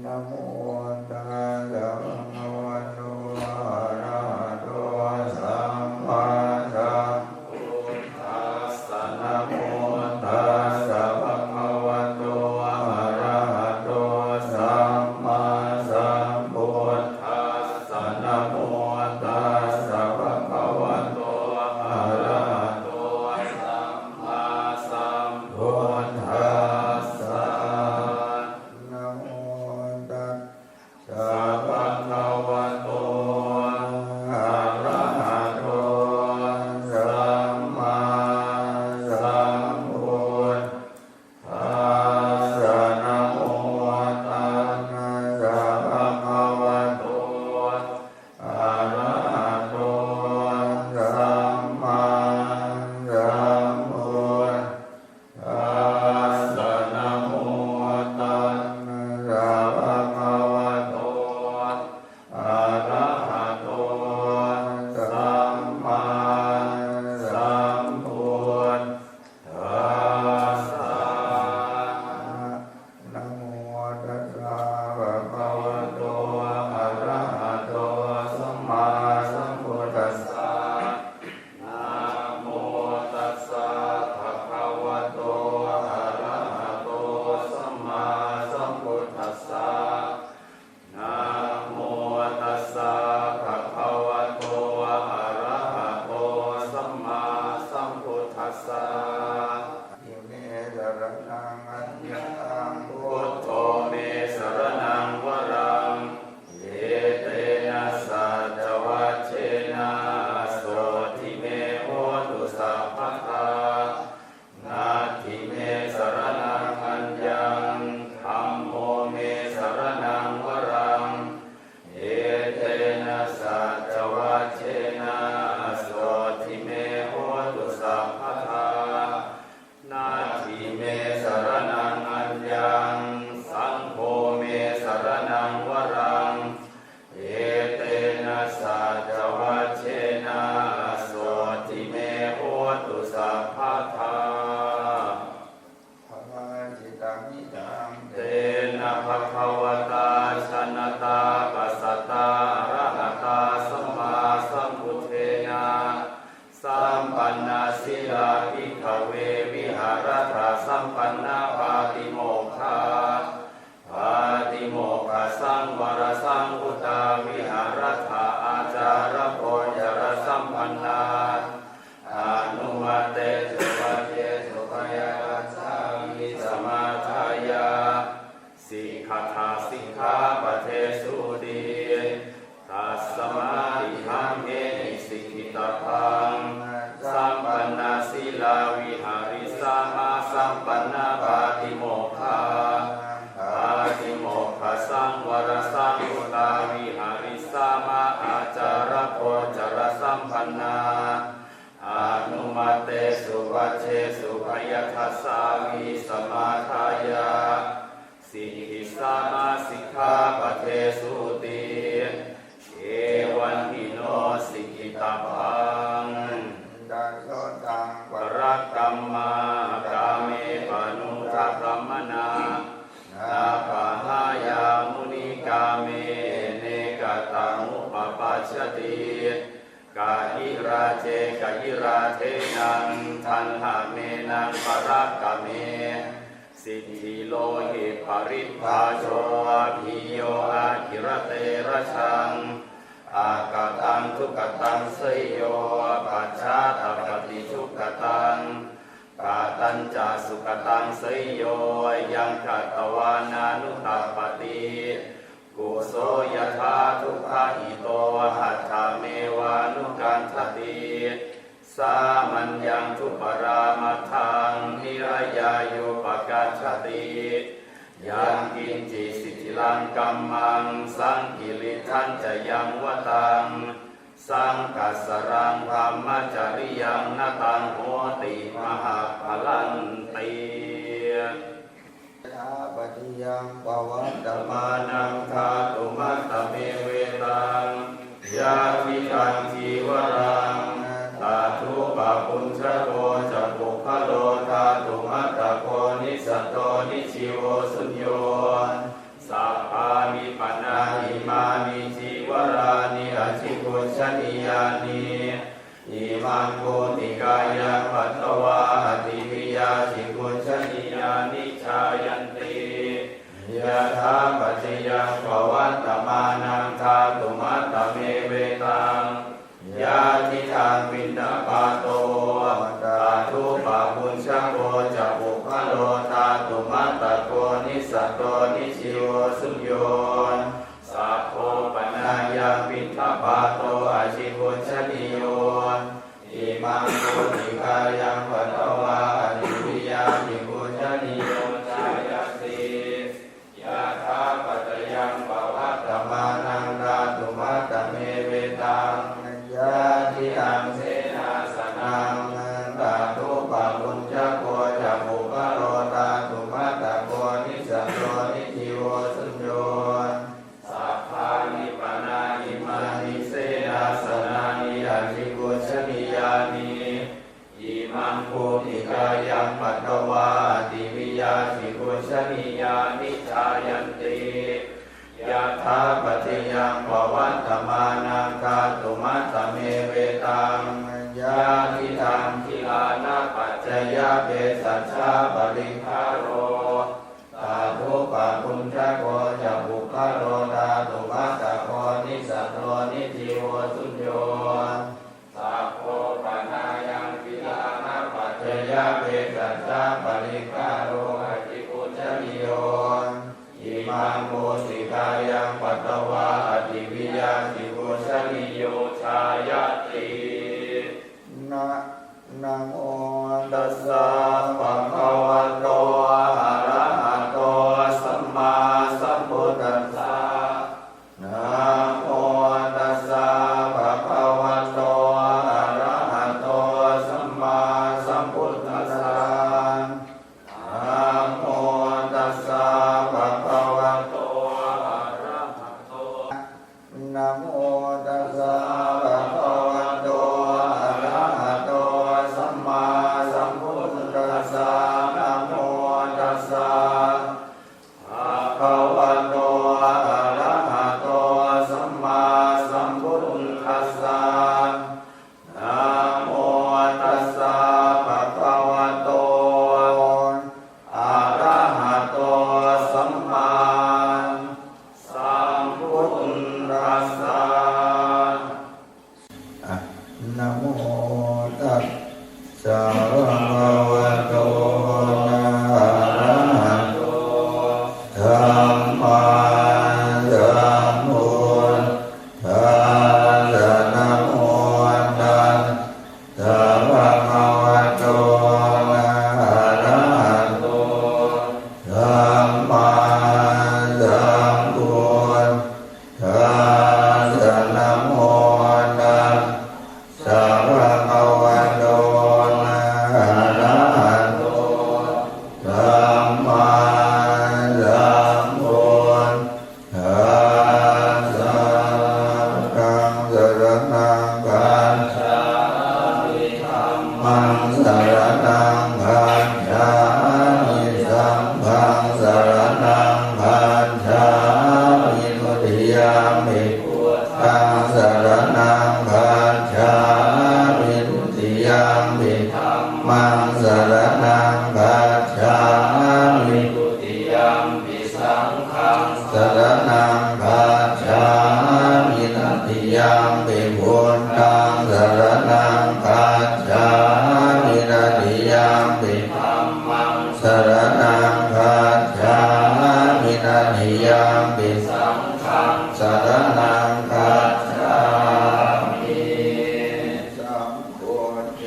นะโมตัสสะภะคะวะโตอะระหะโตสัมมาสัมพุทธัสสะนะโมตัสสะภะคะวะโตอะระหะโตสัมมาสัมพุทธัสสะนะโมตัสสะภะคะวะโตอะระหะโตสัมมาสัมพุทธัสสะนะโมตัสสะภะคะวะโตอะระหะโตสัมมาสัมพุทธัสสะนะโมตัสสะภะคะวะโตอะระหะโตสัมมาสัมพุทธัสสะนะโมตัสสะภะคะวะโตอะระหะโตสัมมาสัมพุทธัสสะนะโมตัสสะภะคะวะโตอะระหะโตสัมมาสัมพุทธัสสะนะโมตัสสะภะคะวะโตอะระหะโตสัมมาสัมพุทธัสสะนะโมตัสสะภะคะวะโตอะระหะโตสัมมาสัมพุทธัสสะอิเมสรณังอัญญตังพุทโธเมสรณังวรังเยเตนะสัจวัชเชนะโสทิเมโหตุสัพพทานาทิเมสรณังอัญญังธัมโมเมสรณังวรังเยเตนะสัจวัชเชนะโสทิเมโหตุสัพพทานาทิเมสรณังอัญญังสังโฆเมสรณังวรังเอเตนะสัจวัชเชนะโสทิเมโหตุสัพพทาภวาจิตังนิจังเตนะภะคะวตาชนะตาปัสสตาอะระหะตาสัมมาสัมพุทเทนะสัมปันนาสิลาภิกขเววิหารถาสัมปันนาปาติโมกขาปาติโมกขสังวรสังอุตาวิหารถาอาจารโพจรสัมปันนาอนุมัตเตสุวัจเจสุขยาสามิสมาทายาสิกขาทาสิกขาปะเทสุดีตัสสมาธิหังเอหิสิกขิตพังสัมปันนาสิลาวิหาริสามาสัมปันนาปาติโมกขาปาติโมกขสังวรสังอุตาวิหาริสามาอาจารโพจรสัมปันนาอนุมัตเตสุวัชเชสุขยัคสามิสมาทายาสิกขิสามาสิกขาปะเทสุติเอวันหิโนสิกขิตาพังดัสโสตังปรักกัมมากาเมปานุทักกัมมนานาปะหายามุนิกาเมเนกตังอุปปัชชติกาหิราเจกาหิราเทนังทันหะเมนังปรักกะเมสิทธิโลหิปริภาโชภิโยอาคิรเตระชังอากตังทุกตังเสยโยปัจฉาตปฏิทุกตังกาตัญจาสุกตังเสยโยยังขตวานานุตตปฏิกุโสยถาทุกขาหิโตหัตถาเมวานุกันทติสามัญญังทุปรามัทธังนิรยายุปกัจฉติยังกินจิสิทธิลังกัมมังสังกิริทันจะยังวตังสังกัสสรังธรรมจริยังนตังโหติมหาภลันติทาปฏิยังปวัตตมานังทาตุมัตตเมเวตังยาวิคันทีวรังตาทุปะปุญชโกจักขุพโลทาตุมัตตโกนิสัตโตนิชิโวสุญโยสัพพา ถาปัจจยังภวัตตมานังธาตุมัตตเมเวตังยาทิทางวินนาปาโตตาทุปะปุญชโกจะปุคโลตาตุมัตตโกนิสัตโตนิชิโวสุญโยสัพโพปนายังวินทปาโตอาชิโกชนิโยอิมังโกติกายังปัตตวาอริวิยามิโกชนิโยจายติยะถาปัจจยังภวัตตมานังธาตุมัตตเมเวตังยะทิอังเสนาสนังตาทุปะปุญจโกจะปุคโลตาตุมัตตโกนิสัตโตนิจิโวสุญโยสัพพานิปนาอิมานิเสนาสนานิอาจิโกชนิยานิอิมังภูติกายังปัตตวาติวิยาจิโกชนิยานิชายันติยะถาปัจจยังภวัตตมานังธาตุมัตตเมเวตังยาทิทางทิลานาปัจจยเปสัชชาปริภาโรตาทุปะปุญชโกจะปุคโลตาตุมัตตโกนิสัตโตนิจิโวสุญโยสัพโพปนายังวิลานาปัจจยเปสัชชาปริภาโรอจิปุจจนิโยอิมังโมสิกายังปัตตวาอติวิยาสิโกชนิโยชายตินะโมตัสสะภะคะวะโตอะระหะโตสัมมาสัมพุทธัสสะนะโมตัสสะภะคะวะโตอะระหะโตสัมมาสัมพุทธัสสะนะโมตัสสะภะคะวะโตอะระหะโตนะโมตัสสะภะคะวะโตอะระหะโตสัมมาสัมพุทธัสสะนะโมตัสสะภะคะวะโตอะระหะโตสัมมาสัมพุทธัสสะนะโมตัสสะภะคะวะโตอะระหะโตสัมมาสัมพุทธัสสะนะโมตัสสะภะคะวะโตอะระหะโตสัมมาสัมพุทธัสสะนะโมตัสสะภะคะวะโตอะระหะโตสัมมาสัมพุทธัสสะนะโมตัสสะภะคะวะโตอะระหะโตสัมมาสัมพุทธัสสะธังสรณังคัจฉามิธัมมังสรณังคัจฉามิสังฆังสรณังคัจฉามิทุติยามปิพุทธังสรณังคัจฉามิทุติยามปิธัมมังสรณังคัจฉามิทุติยามปิสังฆังสรณังคัจฉามินัตติยามปิพุทธังสรณังคัจฉามินัตติยามปิธัมมังสรณังคัจฉามินัตติยามปิสังฆังสรณังคัจฉามิสัมพุทเท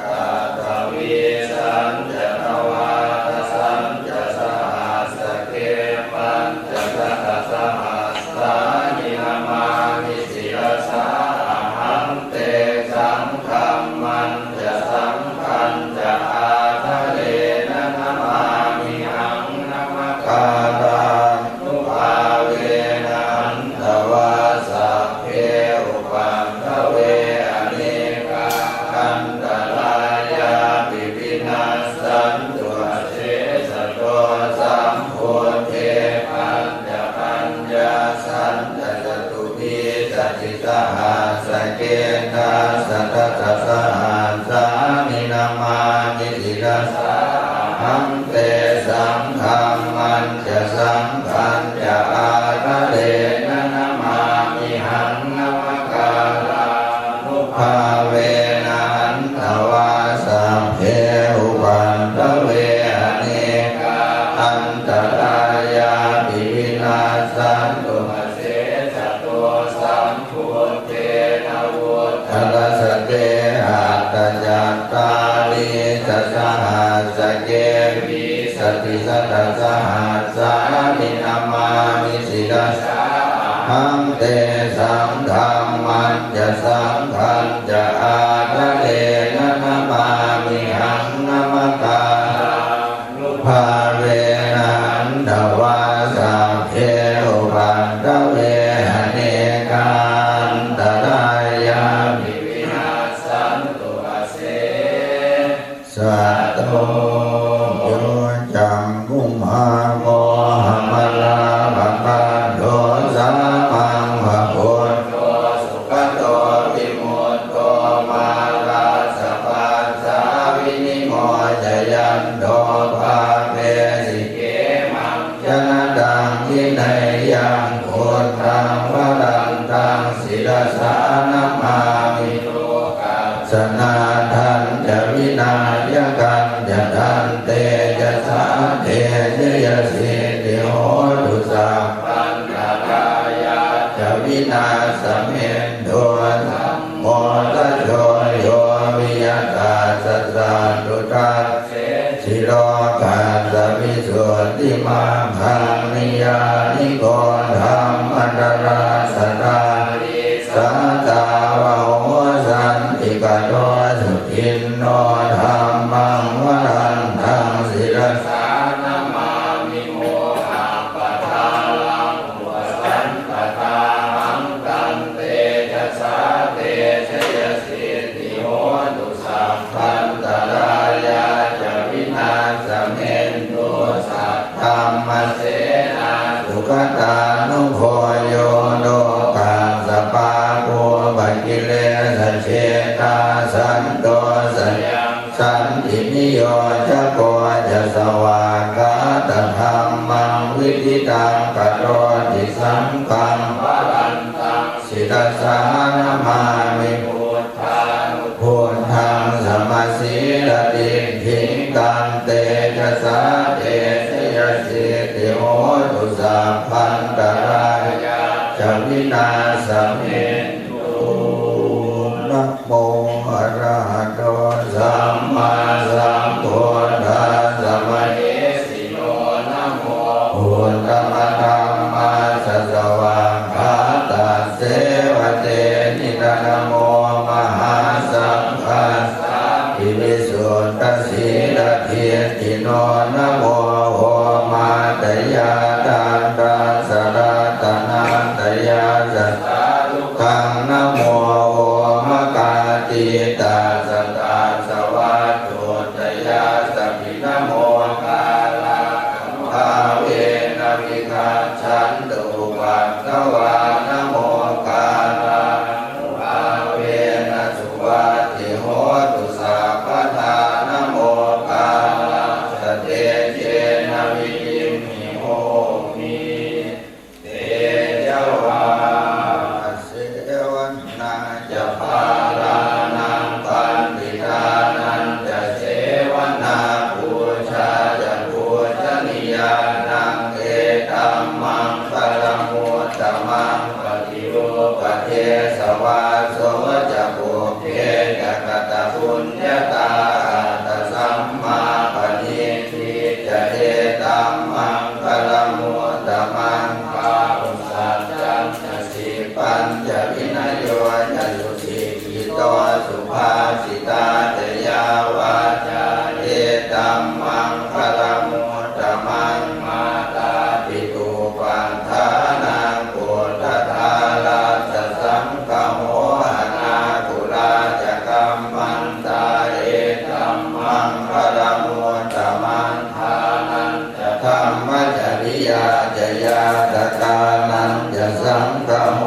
อะทวิสัญจทวาทสัญจสหัสสเกปัญจสหัสสหัสสานินามามิสิรสาหังเตสังฆัมมันจะสังฆันจะอาทะเลนะนามามิหังนะมะกาตานุภาเวนะหันตวาสัพเพอุปัฏฐเวอเนกาคันตรายาปิวินัสสันตุเสสะโตสัมโพเทปัญญปัญญาสันตจตุภิสัจจิตหัสสะเกนะสัตตะสหัสสานินามามิสิรสาหังเตสังฆัมมันจะสังฆัน สันตุเสจตัวสัมพุทเทนะวุฒะสเตหัตถจัตตาริสสหัสสเกวิสติสัตตสหัสสามินามามิสิลสาหังเตสังฆัมมันจะสังฆันจะอาระเลนะนะมามิหังนะมะตานุภาเวนะอันตวาสัพเพอุปันตเวหเนกันตรายามิวินาสันตุเสสัตโตโยจัมมุมาโมหมลาภะคะโตสัมมังภะพุทโธสุขโตวิมุตโตมาลาสัพพะสาวินิโมจยันโตภาเวสิเกมังชนะดังยินัยยังพุทธังวรันตังศิรสานะมามิโลกัสสนาทันจะวินายกันจะดันเตจะสาเทเจยสิติโหตุสัพพันตรายาจะวินาสเมนโดธัมโมทัจโยโยวิยตาสัสสะตุตัสเสสิโลกัสสวิสุทธิมังคังนิยานิโกธรรมอันตราสตาสัตตาวะโหสันติกโตสุขินโนธรรมังวรันตังศิรสานะมามิโมหะปะทาลังวสันตตาหังกันเตจะสาเตชยสิทธิโหตุสัพพันตรายาจะวินาสเมนโตสัทธัมมเสนาสุขตานุโภโยโนกัสสปาโภบักิเลสเชตาสันโตสยังสันตินิโยจะโกจะสวากาตธรรมังวิธิตังกโรติสังฆังวรันตังศิรสานะมามิพุทธานุพุทธังสมาสีรติถิงกันเตจะสาเตชยสิติโหตุสัพพันตรายาจะวินาสเมนตุนะโมอะระหะโตสัมมาสัมพุทธัสสะมะเอสิโนนะโมพุทธมะธัมมาสัสสะวะคะตะเสวะเตนิตนะโมมหาสังฆัสสะอิวิสุทธัสสีลทิติโนนะโมโหมาตยาตันตัสสะระตะนันตยาสัสสะทุกขังนะโมโหมะกาติตาสัตตาสวัสตุตยาสัพพินะโมกาลาภาเวนะวิคัจฉันตุปัสสวานะโมกาลาภาเวนะสุวัตติโหตุสัพพทานะโมกาลาสเตเจนะวิริมิโหมิเตจวาเสวนาจะภาลานังปันติทานันจะเสวนาปูชาจะปูชนียานังเอตัมมังปรมุตตมังปฏิรูปเทสวาโสจะปุเพจะกตปุญญาตาตสัมมาปณิทิจะเอตัมมังปรมุตตมังปาอุสัจจันจะสิปัญจะวินัยโยจะสุสีกิโตสุภาสิตาเตยาวาจาเอตัมมังปรมุตตมังมาตาปิตุปันธานังปุถตถาราชสังฆโมหนากุลาจะกัมมันตาเอตัมมังปรมุตตมังทานันจะธรรมจริยาจยาตตานันจะสังฆโม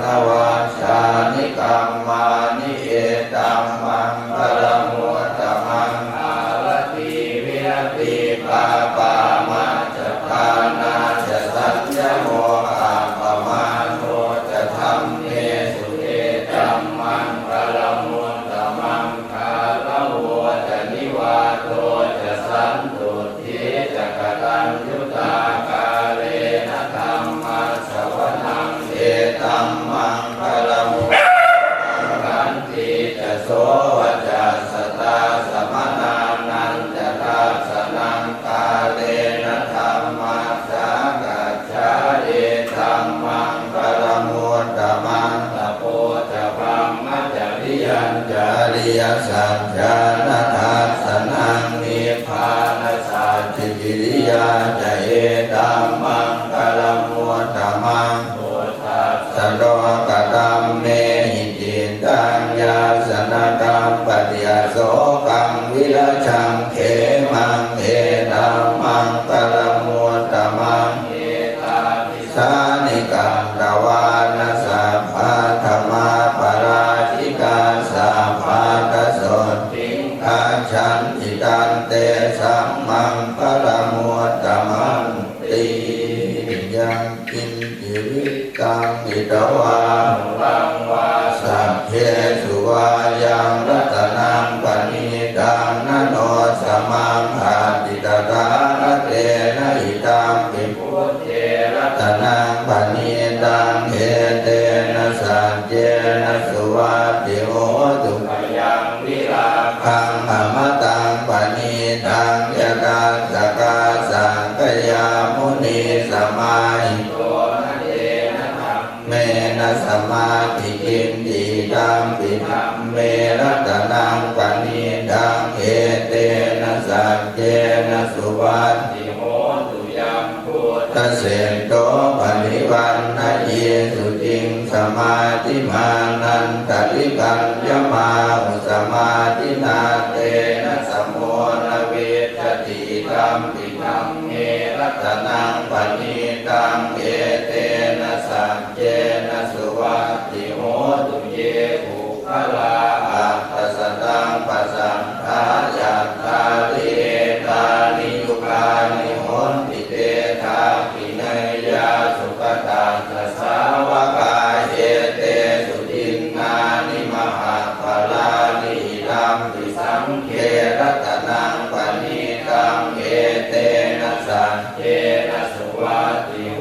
หนวาชานิกัมมานิเอตัมมังปรมุตตมังอารติวิรติปาปามาจะทานาจะสัญญโมอาปมาโนจะธรรมเมสุเอตัมมังปรมุตตมังคาลโวจะนิวาโตจะสันตุทิจะกตัญญุตากาเลนะธรรม สัจจานาทัสสนังนิพพานสัจจิกิริยาจะเอตัมมังคลมุตตมังพุทธัสสะโลกตัมเมหิจิตังยาสนะตัมปฏิยโสกังวิราชังเขมังเอตัมมังคลมุตตมังเอตาทิสานิกังตวานะสัพพะธรรมาปราชิกาสัพพะกโสติอาชันติตันเตสัมมังคลมุตตมังติยังกินจิวิตังอิตวาลังวาสัพเพสุวายังรัตนังปณิตังนโนสมังหาติตตาเตนะอิตังปิพุทเทรัตนังปณิตังเอเตนะสัจเจนะสุวัตติโหตุขยังวิราคังอมตังปณิตังยะกาสกาสังกยามุนีสมาหิโตนะเตนะธัมเมนะสมาธิกินติตัมปิธัมเมรัตนังปณิตังเอเตนะสัจเจนะสุวัตติโหตุยัมพุทธเสนโตปณิวันนะเยสุจิงสมาธิมานันตลิกัญญมาอุสมาธินาเตนะสมโมนะเวทติตัมปิธัมเมรัตนังปณิตังเอเตนะสัจเจนะสุวัตติโหตุเยปุคลาอัตตสตังปัสสังฆายัตตาลิเอตานิยุกานิโหนติเตทาปินัยยาสุขตาสัสสาวกาเอเตสุทินนานิมหาภลานิธัมปิสังเขรัตนังปณิตังเอเตนะสัจเจนะสุวัตติโห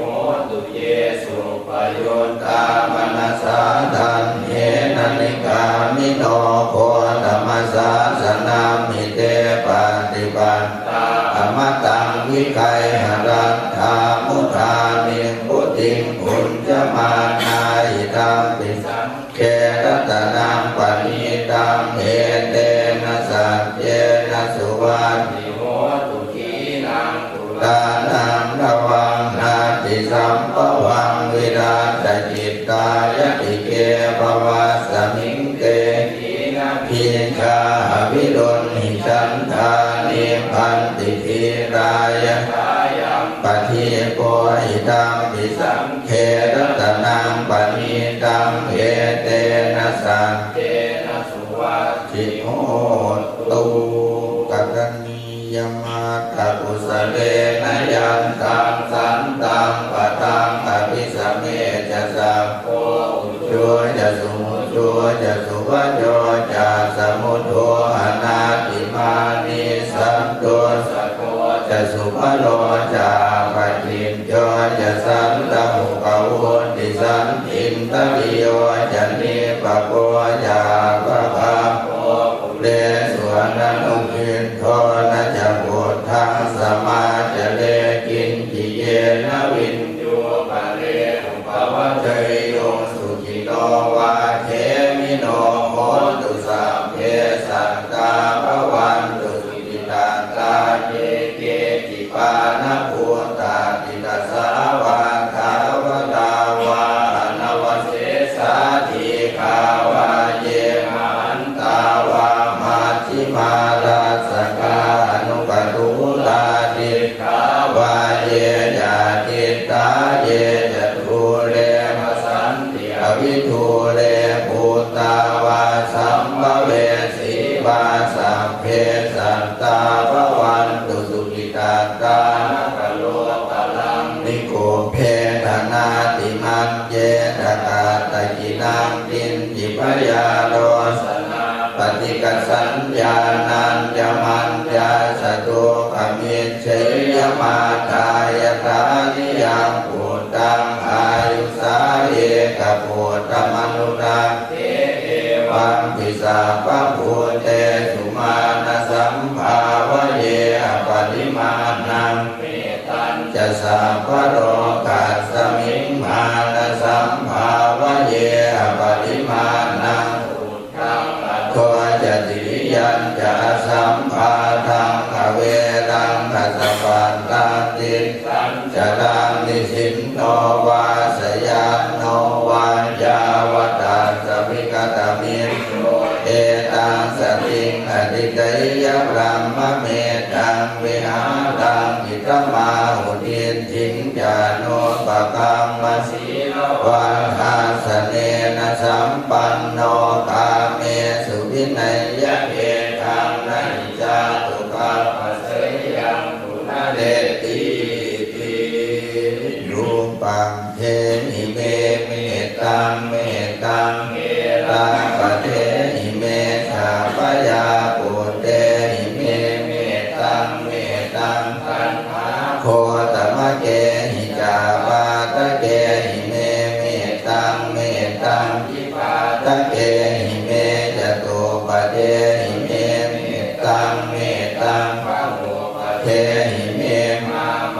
ตุเยสุปโยตามนัสสาทันเยนะนิกามิโนโคธรรมสาสนามิเตปฏิปันตาอมตังวิไกหรันธามุทานิพุติงอุญจมานาหิตัมปิสังเขรัตนังปณิตังเอเตนะสัจเจนะสุวัตติโหตุขีนังตุลานังระวังนาติสัมปวังวิราชจิตตายติเกภวัสสมิงเกขีนาพิชาวิรุณหิฉันทานิพันติธีรายทายังปฏิโกหิตังปิสังเขรัตนังปณิตังเอเตนะสัจเจนะสุวัตติโหตุกัตนิยมาตะกุสเลนะยันตังสันตังปะตังอภิสเมจะสัพโพอุจโยจะสุมุจโยจะสุวัจโยจะสมุทโธอนาติมานิสันโตสัตโตจะสุภโลจะปะจินโยจะสันตมุขวุติสันตินตริโยจะนิปะโกจะปะภาโพเดสวนนุกินโทนะจะพุทธังสมาจะเลกินจิเยนะวินโยปะเรอุปวะเทโยสุจิโตวาเทมิโนโหตุสัพเพสัตตาภวันตุสุจิตาตาเยเกจิปานะภูตาติตัสสาวาทาวตาวานวเสสาธิขาวาเยหันตาวามาชิมาลาสกาอนุปตุลาติขาวาเยยาติตาเยจตุเรมสันติอวิทูเรภูตาวาสัมภเวสีวาสัพเพสัตตาภวันตุสุขิตาตานกโลปลังนิโกเพทนาติมันเยตกาตะกินังกินจิปยาโลสนาปฏิกัสสัญญานันยมันยาสตุขมิเชยมาทายตานิยังปุตตังอายุสาเอกปุตตมนุตังเทเอวังปิสาปะภูเตสุมาณสัมภาวะเยปริมาณังเมตัญจะสัพพะโรกัสสมิงมาณสัมภาวะเยปริมาณังพุทธังอัตโตจะติ ตยพรหมเมตังวิหารังอิตมาหุตินทิงจาโนปะกัมมสีวันหาสเนนะสัมปันโนกาเมสุวินัยยะเกตังนัยจาตุกัปปะเสยยังปุณเดติรูปังเทหิเมเมตังเมตังเมตังปะเทหิเมชาปยาปุเตหิเมเมตังเมตังคันหาโคตมะเกหิจาปาตะเกหิเมเมตังเมตังจิปาตะเกหิเมจตุปะเทหิเมเมตังเมตังปะโมปะเทหิเม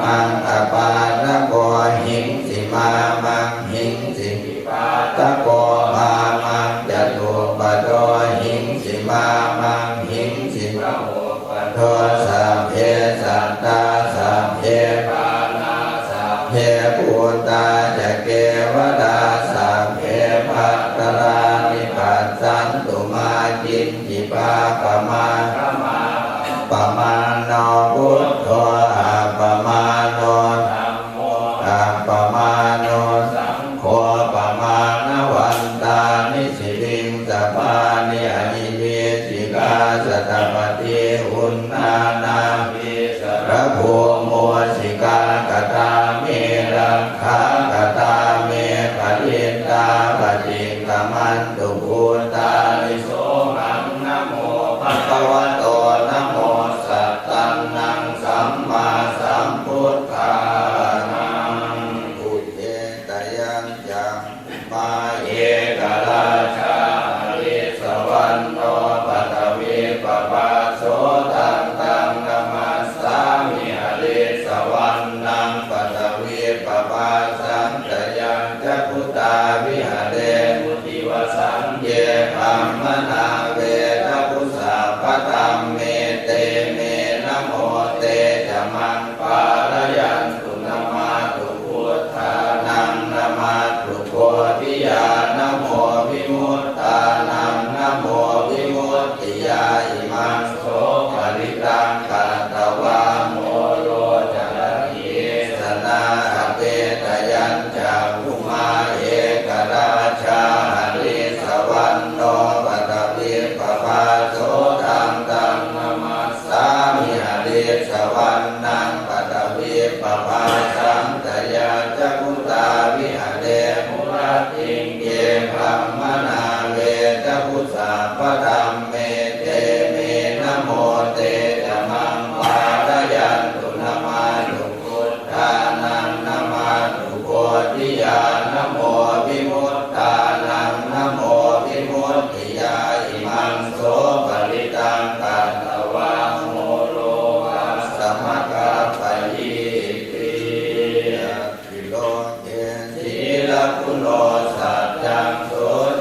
มังอปานโกหิงสิมามังหิงสิปาตะโกมามังจตุปะโตหิงสิมามังหิงสิปะโมปะโตสัพเพสัตตาสัพเพปานาสัพเพปุตตาจะเกวดาสัพเพภัตตรานิปัสสันตุมาจินจิปาปะมาปะมาโนพุทโธอะปะมาโนธัมโมอะปะมาโนสังโฆปะมาณวันตานิสิริงสัพพานิอหิเวสิกาสัตตปฏิอุณนานาภิสรภูโมสิกากตาเมรังคากตาเมปะรินตาปะจิงกมันตุภูตาลิโสหังนะโมภะคะวะโตนะโมสัตตังนังสัมมาสัมพุทธานังอุเทตยังจังมาเอกราชาอริสวรรณโนปัตวิปปะโสตังตังนามัสสามิอริสวรรณังปัตวิปปะสันตยังจักขุตาวิหาเรมุติวสังเยธัมมนาเวทัพพุสาปะตัมเมเตเมนะโมเตจะมังปารยันตุนามาตุพุทธานังนามาตุโพธิญาณโมวิมุตตานังนะโมวิมุตติยาอิมังโสภริตังกัตตวาโมโรจรณิสนาเปตยัญจักขุมาเอกราชาหริสวรรณโนปัตวิปปะโสตังตังนามัสสามิหริสวรรณังปัตวิปปะสันตยาจักขุตาวิหาเรมุรติงเยพรหมนาเวทัพพุสาปะธัมเมเตเมนะโมเตจะมังปารยันตุนามาตุพุทธานังนามาตุโพธิญาณโมวิมุตตานังนะโมวิมุตติยาอิมังโสปริตังกัตตวาโมโลกัสสมกัปปะยิติทิโลเกสีลคุโนสัจจังโส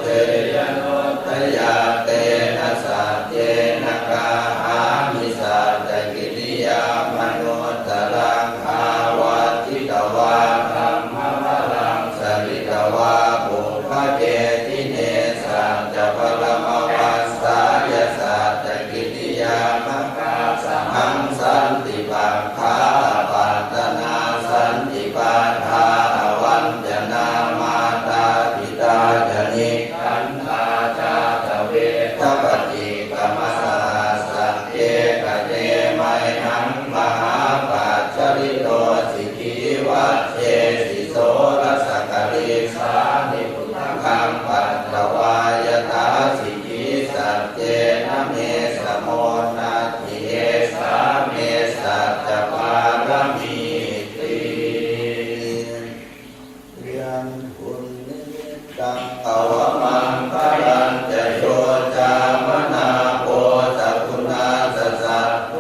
เทยโนทยาเตนะสัจเจนะกาหามิสัจกิริยามโนตรังภาวัติตวาธัมมวรังสริตวาปุพพเกติเนสัจปรมปัสสายสัจกิริยามกาสหังสันติปัฏฐาปัตตนาสันติปัฏฐาวันจนามาตาปิตาจนิขันธาจาตเวทปฏิกรรมสาสัจเจกเจไมหังมหาปัจจริโตสิกิวัชเชสิโสรสกริสานิพุทธังคัมปัตตวายตาสิกิสัจเจนะเมสโมนาทิเอสาเมสัจจปารมีติเรียนคุณนิมิตตังอวมังคลันจะโยจามนาโปสัพพุนาสัสสัตโต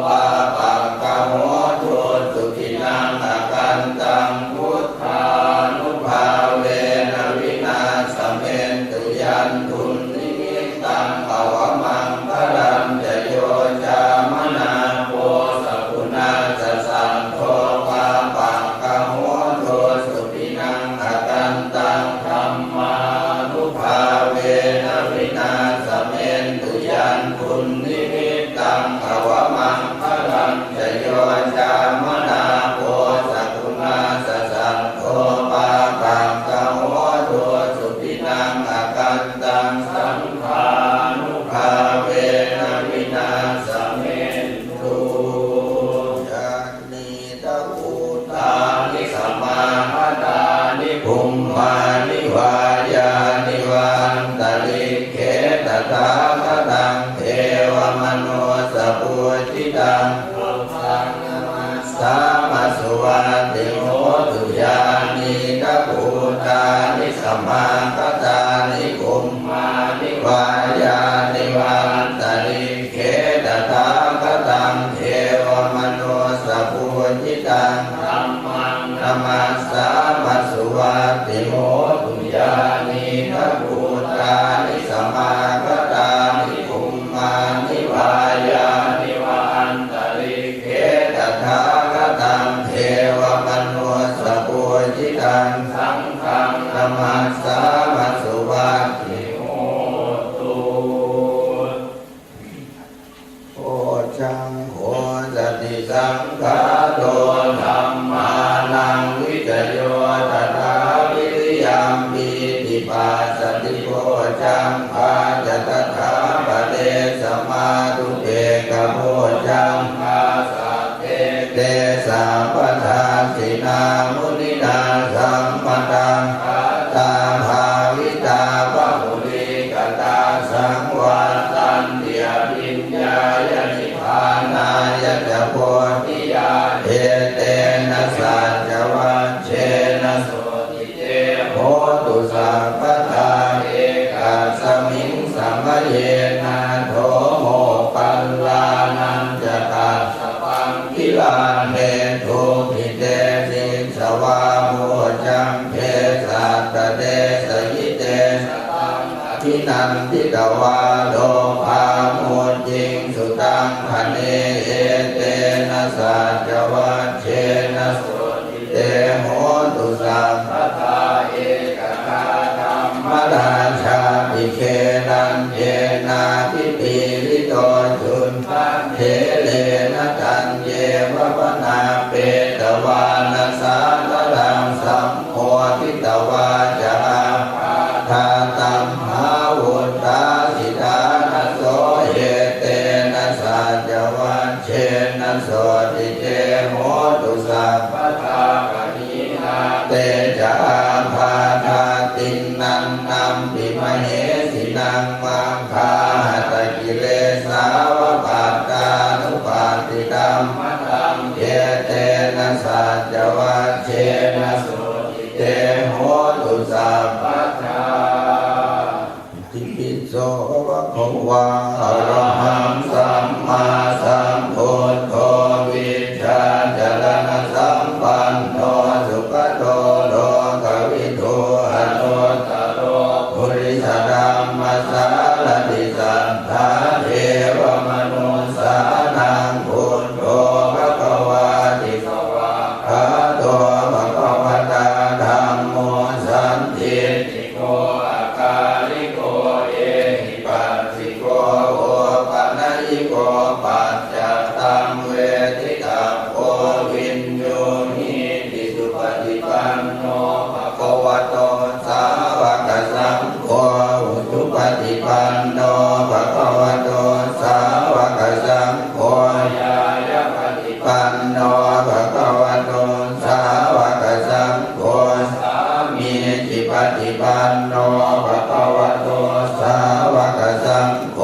ปาปังกโมโทสุขินังอกันตังพุทธานุภาเวนะวินาสเมนตุยันทุนนิมิตตังอวมังคลันจะโยจามนาโปสัพพุนาสัสสัตโตปาปังกโมโทสุขินังอกันตังธัมมานุภาเวนะ ภูมานิวายานิวันตลิเขตถาคตังเทวมโนสปุจิตังสามัสสุวัติโหตุยานิกภูตานิสมาคตานิภูมานิวายานิวันตลิเขตถาคตังเทวมโนสปุจิตังธัมมังนัมมัสสามัสสุวัติโหตุยานิกภูตานิสมาคตานิภูมานิวายานิวันตลิเขตถาคตังเทวมโนสปุจิตังสังฆังนัมมัสสามัสสุวัติโหตุโอจังโหสติสังฆาโตธัมมานังวิจโยตถาวิริยัมปิติปัสสติโพจังภาจตถาปะเตสมาธุเตกะโพจังภาสัพเพเตสาปทาสินามุนินาสัมมตังตาภาวิตาภะมุลิกตาสังวาสันเตียปิญญายนิพพานายจะโพธิญาณเอเตนะสัจวัชเชนะโสติเตโหตุสัพพทาเอกาสมิงสัมมเยนะโทโมปัลลานันจะตัสสะปังกิลาเนทุมิเตสิสวาโมจังเพสัตตเตสยิเตสตังอภินันทิตวาโลภาโมจิงสุตังคเนเอเตนะสัจวัชเชนะโสติเตโหตุสัพพทาเอกคาธัมมราชาภิเคนันเยนาทิปิริโตจุนทันเทเลนะตันเยวะปนาเปตวานัสสะตะรังสัมโพธิตวาจาทาตัมหาวุตตาสิทานะโสเยเตนะสัจวัชเชนะโสติเตโหตุสัพพทากนินาเตจาภาทาตินนันนัมปิมเหสินังมังคาหัตกิเลสาวปัตตานุปัฏฐิตัมมะตังเยเตนะสัจวัชเชนะโสติเตโหตุสัพพทาติปิโสภะคะวะอะระหังสัมมาสัมพุทโธวิชชาจรณะสัมปันโนสุขโตโลกวิทูอนุตตโรปุริสธัมมัสสารติสัทธาเทวมนุสสานังพุทโธภะคะวะติสวะคาโตภะคะวะตาธัมโมสันติติโกอาคาลิโกเอหิปัสสิโกโอปัญญิโกปัจจตังเวทิตาโอวินโยนิติสุปฏิปันโนภะคะวะโตสาวกสังโฆอุชุปฏิปันโนภะคะวะโตสาวกสังโฆญาญาปฏิปันโนภะคะวะโตสาวกสังโฆสามีจิปฏิปันโนภะคะวะโตสาวกสังโฆ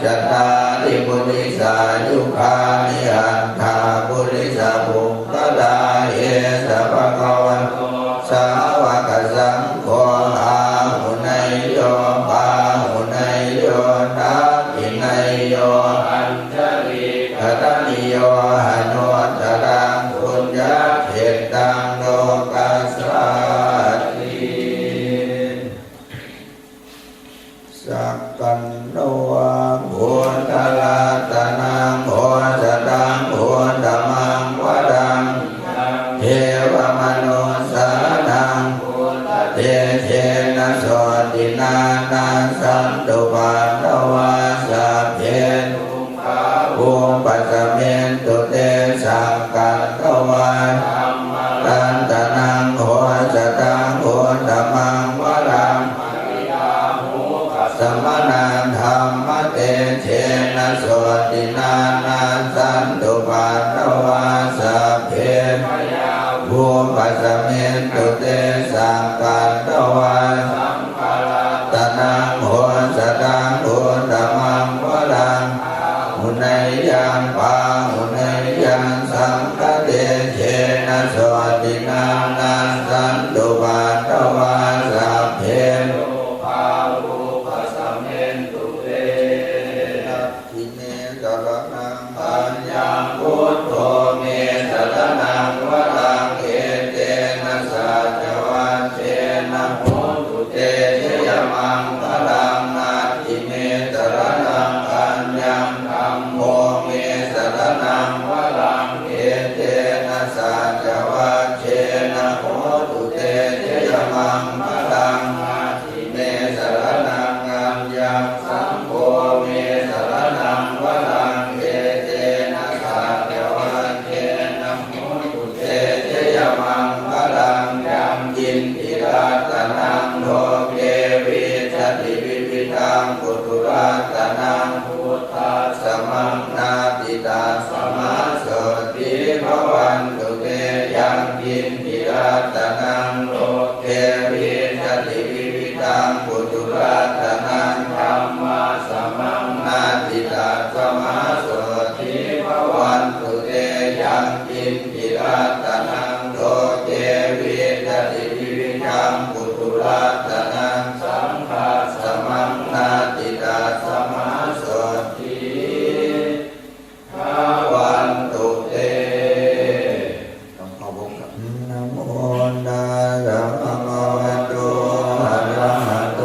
ชะตาริปุริสายุคานิอันธาปุริสบุคคลาเอสะภะคะวะโตสาวกสังโฆอาหุไนโยปาหุไนโยทักขิไนโยอัญชลีกตนิโยหโนตรังปุญญาเขตังโลกัสสาติสักกันโนวะพุทธลาตนังโหสตังโหธรรมังวดังเทวมโนสานัง เตสังกัตตวาสังฆรัตนังโหสตังโหธรรมังวรังมุนัยยังปามุนัยยังสังฆเตเชนะสวัสดินานันสันตุปาตวาสัพเพโลภารูปสัมเมนตุเตทิเนสรณังปัญญังพุทโธเมสรณังวรังเอเตนะสัจวัชเชนะโหตุเตชยมังคลังนาทิเมสรณังปัญญังธัมโมเมสรณังวรังเอเตนะสัจวัชเชนะโหตุเตชยมังคลังนาทิเมสรณังอัญญังสัมโฆเมสรณังวรังเอเตนะสัจวัชเชนะโหตุเตชยมังคลังยัมยินทิรัตนังโลเกวิจติวิวิตังปุถุรัตนังพุทธัสสมังนาติตาสมาสติภวันตุเตยังยินทิรัตนังโลเกวิจติวิวิตังปุถุรัตนังธัมมาสมังนาติตาสมาสติภวันตุเตยังยินทิรัตนังโลเกวิจติวิวิตังปุถุรัตนังสังฆาสมังนาติตาสมาสติภวันตุเตต้องขอบคุณนะโมตัสสะภะคะวะโตอะระหะโต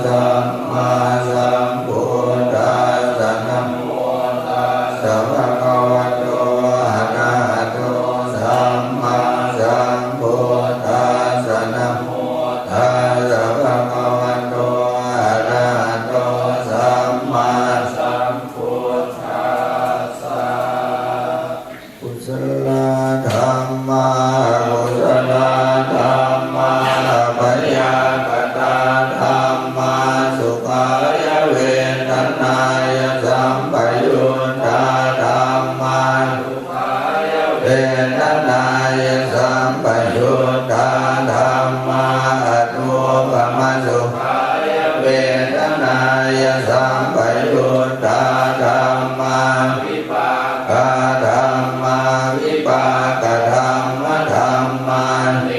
สัมมาสัมพุทธัสสะนะโมตัสสะภะคะวะโตอะระหะโตสัมมาสัมพุทธัสสะนะโมตัสสะภะคะวะโตอะระหะโตสัมมาสัมพุทธัสสะกุศลธรรมะกุศลธรรมะปัญญากตาธรรมะสุขายเวทนายสัมปยุตตาธรรมะสุขายเวทนายสัมปยุตตาธรรมะอนุปมาสุขายเวทนายสัมปยุตตาธรรมะวิปากธรรมะวิปากธรรมะธรรมะเน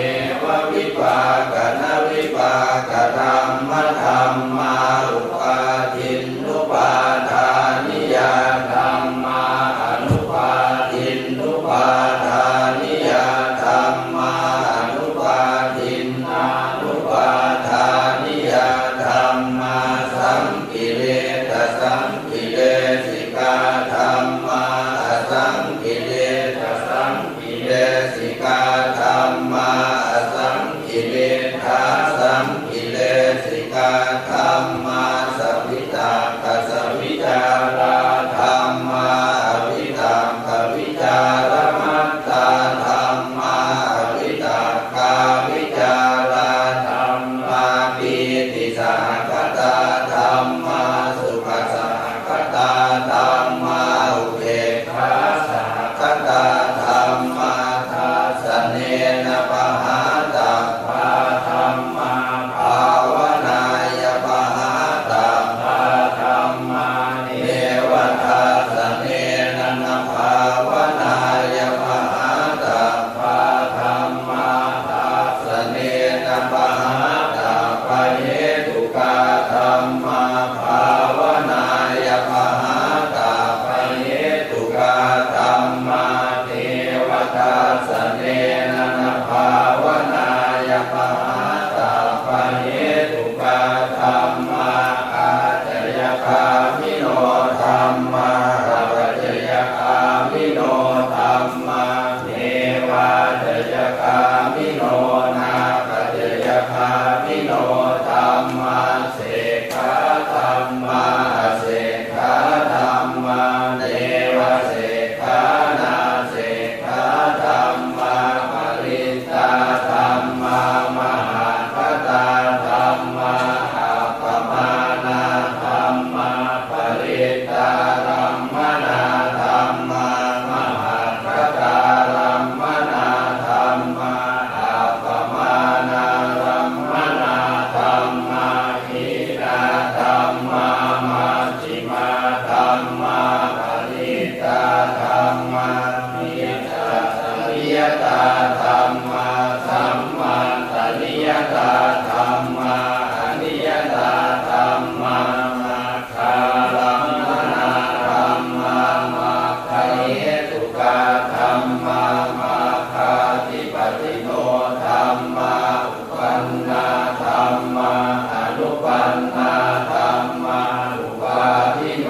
ววิปากนะวิปากธรรมะธรรมะอุปาทินนุปาทานิยาธรรมะอนุปาทินนุปาทานิยาธรรมะอนุปาทินนานุปาทานิยาธรรมะสังกิเลสสังกิเลสิกาธรรมะสังกิเลสสังกิเลสิกาธรรมะสังกิเลสสังกิเลสิกาธรรมะสัพพิตาคัสสวิจาราธรรมะอภิธรรมขวิจารมัตตาธรรมะอภิตากาวิจาราธรรมะปีติสหคตาธรรมะสุขสหคตาธรรมะอุเบกขาสหคตาธรรมะทัสสะเนนะปะหาตัพพะธรรมะภาวนายปะหาตัพพะธรรมะเนวทัสสะเนนะนะภาวนายปะหาตัพพะธรรมะทัสสะเนนะปะหาตัพพะเหตุกาธรรมะภาวนายปะหาตัพพะเหตุกาธรรมะเทวทัสสะเนนะนะภาวนายปะหาตัพพะเหตุกาธรรมะอาจยคามิโนธรรมะปัจจยคามิโนธรรมะเนวาจยคามิโนนาปัจจยคามิโนธรรมะเสกขาธรรมะเสกขาธรรมะเนวเสกขานาเสกขาธรรมะปริตตาธรรมะมหาคตาธรรมะอัปปมานาธรรมะปริตตารัมมนาธรรมะมหาคตารัมมนาธรรมะอัปปมา นิยตาธัมมาอนิยตาธัมมามัคคาลัมมนาธัมมามัคคาเหตุกาธัมมามัคคาธิปติโนธัมมาอุปันนาธัมมาอนุปันนาธัมมาอุปาทิโน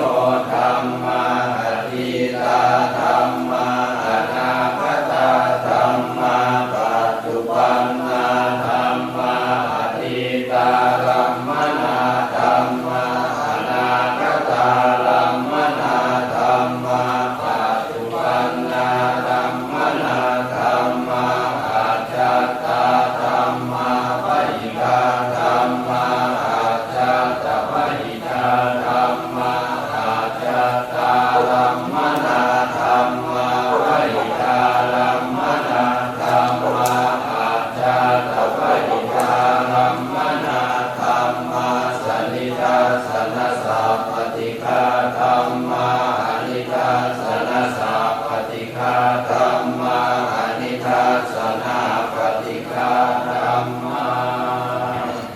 ธัมมาอทิตาธัมมาอนาคตาธัมมาปัจจุบันนาธัมมาอทิตาลัมมนาธัมมาอนาคตาลัมมนาธัมมาปัจจุบันนาธัมมนาธัมมาอาจัตตาธัมมาปัจจิกาธัมมาอาจัตตปัจจิกาธัมมาอาจัตตาลัมมนาธัมมาปัจจิกาลัมมนาธัมมาอาจัตตปัจจิกาลัมมนาธัมมาสันนิทัสสนะสัพพติกาธัมมาอนิทัสสนะสัพพติกาธัมมาอนิทัสสนะปฏิกาธัมมา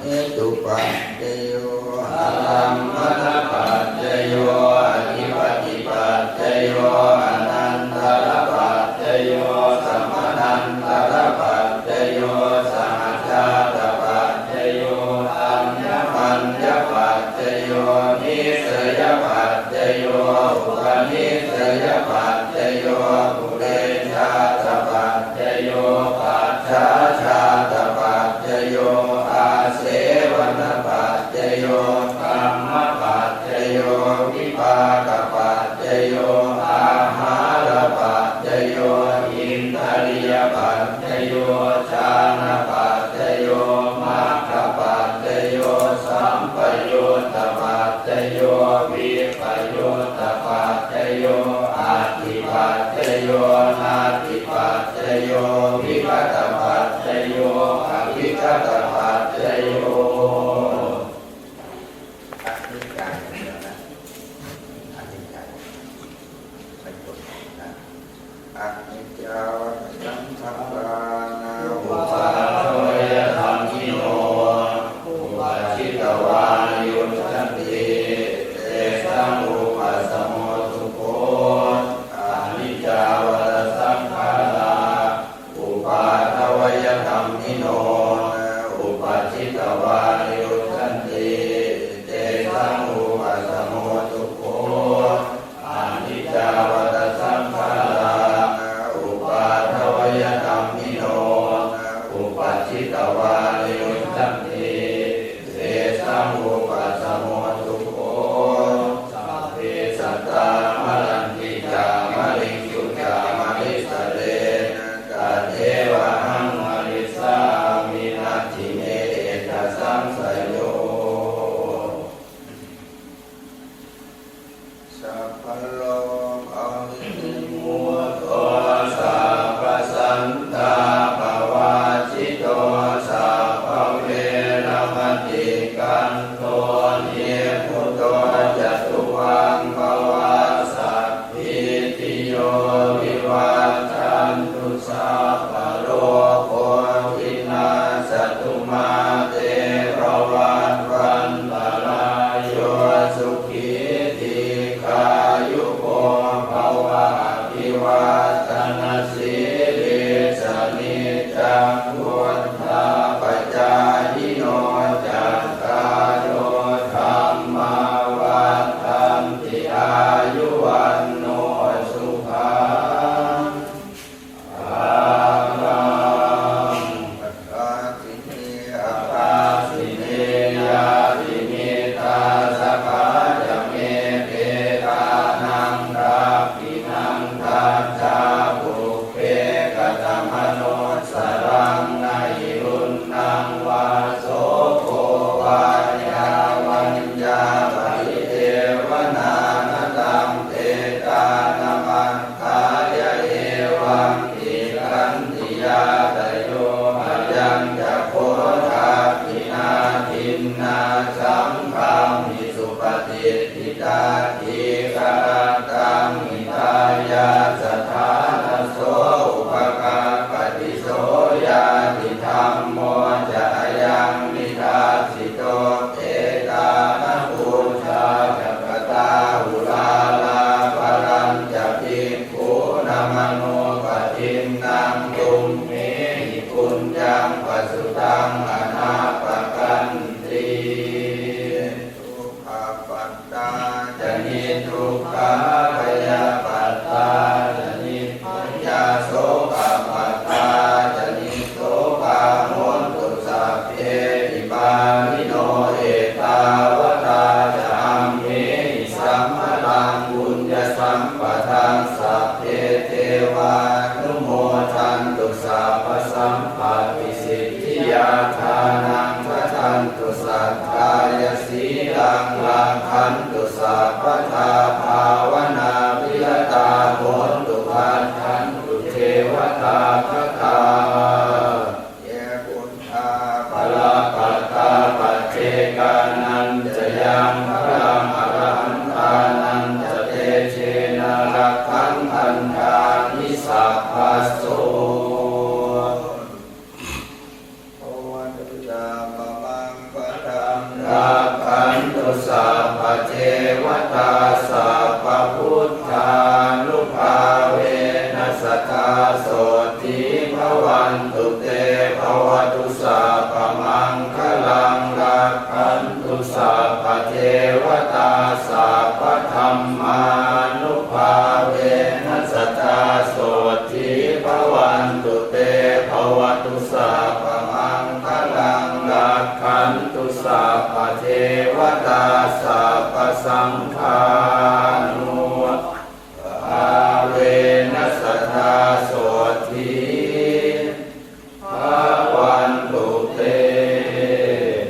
เหตุปัจจโยอลัมมณปัจจโยอธิปติปัจจโยอนันตรปัจจโยสัมมนันตรปัจจโยสหชาตปัจจโยอัญญมัญญปัจจโยนิสยปัจจโยอุปนิสยปัจจโยปุเรชาตปัจจโยปัจฉาชาตปัจจโยอาเสวนปัจจโยกรรมปัจจโยวิปากปัจจโยอาหารปัจจโยอินทริยปัจจโยฌานปัจจโยมรรคปัจจโยสัมปยุตตปัจจโยวิปยุตตปัจจโยอาทิปัจจโยนาทิปัจจโยวิคตปัจจโยอวิคตปัจจโยอธิการเดียวนะอธิการเป็นบทนะอนิจจาวัฏจังทัพพานาอุปาทวยธรรมิโนอุปาชิตวายุจันติเตสังอุปสมโมทุโคอนิจจาวัฏสังขาราอุปาทวยธรรมิโนอุปาชิตวายุจันติเตสังอุปสมโมทุโคอนิจจาวัฏสังขาราอุปาทวยธรรมิโนอุปาชิตวายุจันติเตสังอุปสมโมทุโคสัพเพสัตตามรันติจามะริสุจามะริสะเรกะเทวะหังมะริสามินัตถิเมเอตสังสยโยสัพพะโลกอวิมุตโตสัพพสันตาภวาชิโตสัพพเวรมติกันโตเยพุตโตจตุวังภวาสัพพิติโยวิวัชชันตุสัพพะโลกโควินาศตุมาเตภวันวันตรายโยสุขีติขายุโกภวะอภิวาทนาสิริสนิจังวุฒาปัจจายิโนจัตตารโอธรรมาวัฏันติอายุวันโนสุขังภาลังปัจจาติเอภา ทานังทัทันตุสัทธายสีลังลังคันตุสัพพทาภาวนาวิยตาโหนตุพันธันตุเทวตาคตาเยปุถธาภลปัตตาปัจเจกานันจะยังพลังอรหันตานันจะเตเชนะรักขังพันธานิสัพพโสรักขันตุสัพพเทวตาสัพพพุทธานุภาเวนัสสทาโสติภวันตุเตภวตุสัพพมังคลังรักขันตุสัพพเทวตาสัพพธัมมานุภาเวนัสสทาโสติภวันตุเตภวตุสัพพมังคลังรักขันตุสัพพเทวตาสัพพสังฆานุภาเวนัสสทาโสติภวันตุเต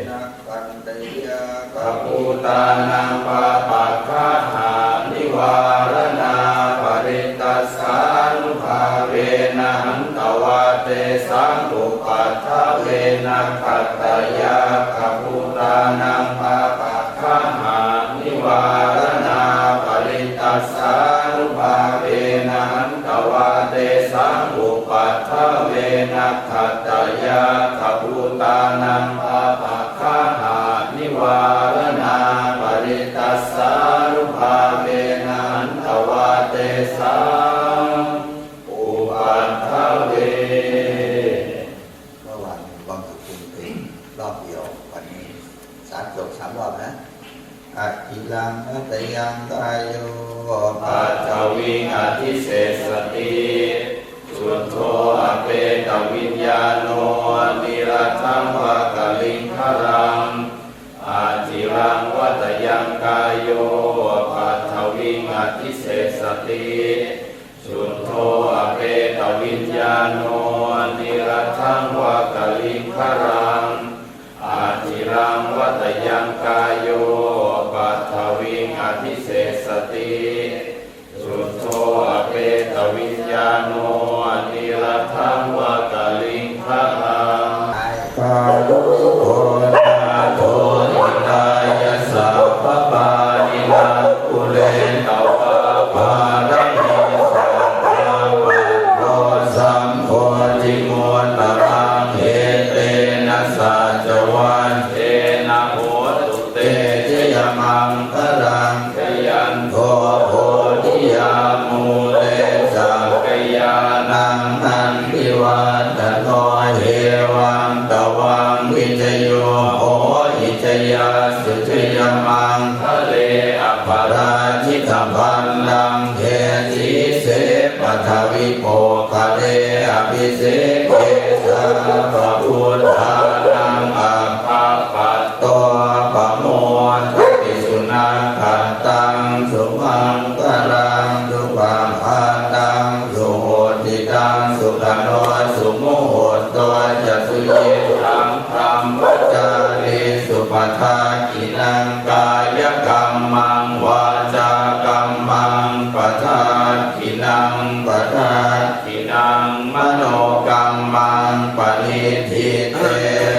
นักขันติยะกัปปุตานังปะปัคคะหานิวารณาปริตตัสสานุภาเวนะหันตวะเตสังอุปัฏฐเวนะขัตตยะกัปปุตานังปะปัคคะหานิวารณาปริตตัสสานุภาเวนะหันตวะเตสังอุปัฏฐเวนะขัตตยะกัปปุตานังปะปัคคะหานิวารณาปริตตัสสานุภาเวนะหันตวะเตสังอุปัฏฐเวเมื่อวานความสุขจริงๆรอบเดียววันนี้จบ3 รอบนะอะอิลังอัตยังกายโยปัจจวิงอธิเสสติสุทโธอเปตวิญญาโนนิรัตถังวะกลิงครังอาจิรังวัตยังกายโยปัจจวิงอธิเสสติสุทโธอเปตวิญญาโนนิรัตถังวะกลิงครังอาจิรังวัตยังกายโยปัฏฐวิงอธิเสสติสุทโธอเปตวิญญาโนนิรัตถังวะกลิงครังกาโลโหนาโทนิตายะสัพพปานินาปุเรนตวะปารมิสัพพะปัตโตสัมโพธิโมตตรังเหเตนะสัจวันเทนะโหตุเตเจยมังคลังขยันโทโพธิยามูเลสักกยานังนันทิวันตโนเฮวังตวังวิจโยโหอิจยาสุจยมังคะเลอภราชิตพันลังเทสีเสปัทวิโภคะเลอภิเสเกสาปะพุทธานังอัปปะปัตโตปะโมทติสุนังขันตังสุมังกรังสุปังอาตังสุโหติตังสุขโนสุโมโหตัวจะสุเยทังธรรมวจารีสุปทากินังกายกรรมังวาจากรรมังปทากินังปทากินังมโนกรรมังปณิทิเต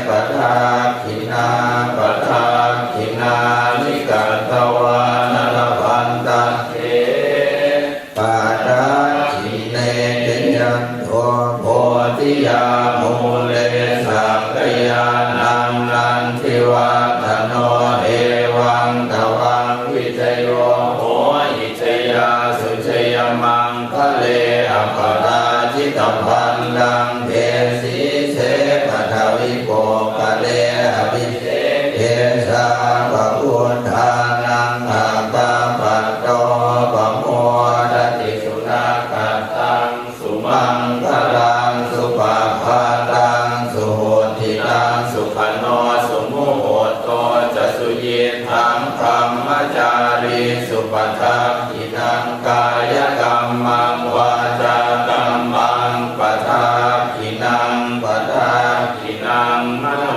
ปทากินาปทากินานิกัตตวานรพันตันเทปาดาจิเนเตยันโทโพธิยามูเลสักกยานังนันทิวัฒโนเอวังตวังวิจโยโหอิจยาสุจยมังคะเลอภราชิตพันลังเทสีเสปัทวิโภคะเลอภิเสเกสาปะพุทธานังอัปปะปัตโตปะโมทติสุนาคัตตังสุมังคลังสุปะภาตังสุโหติตังสุขโนสุโมโหโตจะสุเยทังธรรมจารีสุปทักขินังกายกรรมังวาจากรรมังปทาขินังปทาขินังมโน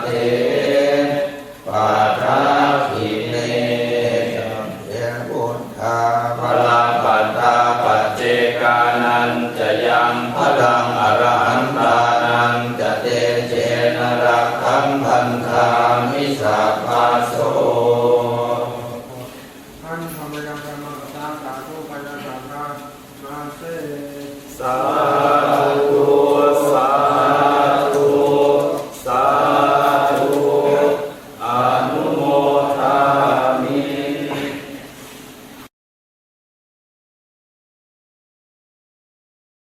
เตปัทธาขิเนสัมเยพุทธาพลังปัตตาปัจเจกานันจะยังพลังอรหันตานันจะเตเจนรักขังพันธามิสัพพาโส